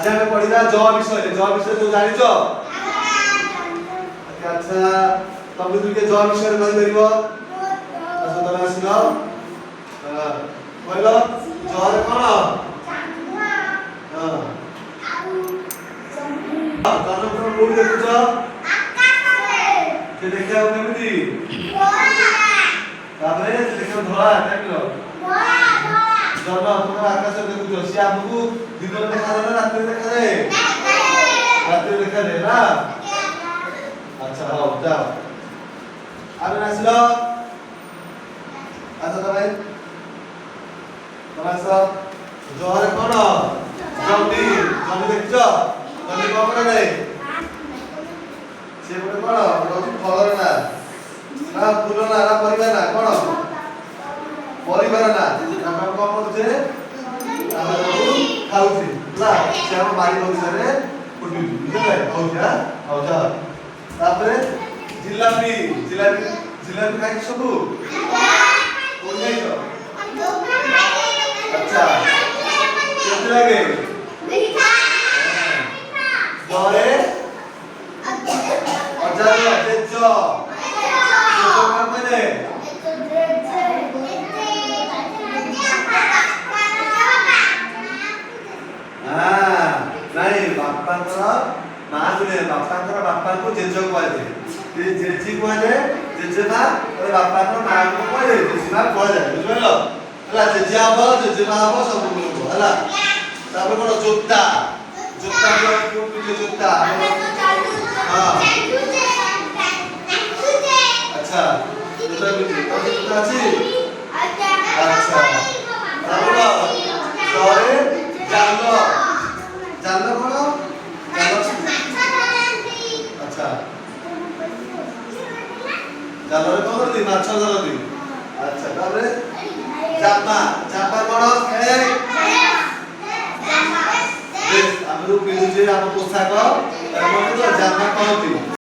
आज हमें पढ़िला ज विषय तो जानि छ अच्छा तब तुके ज विषय कहि परिबो अच्छा तमे आसिलो कहलो ज रे कोन हां तने कोन देखु छ से देखा केमिति तापरे देखो धोला देखलो जब तुम आकाश देखु सी आपको दिन में देखा ना रात में देखा दे रात में देखा दे ना अच्छा हो जाओ आबे नासिलो आता तो भाई तमासा जोरे कोन जल्दी जल्दी देखो जल्दी कोन करे से बोले कोन फलर ना ना फूल ना ना परिवार ना कोन परिवार ना हम कोन करछे हम खाउछी ला से हम बारी बगीचारे फुटबी बुझले हो जा हो जा तापरे जिलापी खाइ सबु कोन जाइछो अच्छा केते लागे मीठा जोरे अजालो तेजो काम करे नहीं बापांकर मां सुने बापांकर बापा को जेजो कहले जे जेजी कहले जेजेमा अरे बापांकर मां को कहले जेजीमा कहले बुझलो हला जेजी आबो जेजीमा आबो सब बोलबो हला तापर कोन जोत्ता को पीछे जोत्ता हां अच्छा जोत्ता जोत्ता अछि अच्छा तापर जोरे जानो जानो कोन अच्छा जानो रे कोन दी माछ जानो दी अच्छा तारे जापा कोन खेले देख हम पिलु जे हम पोशाक एमन तो जापा कहती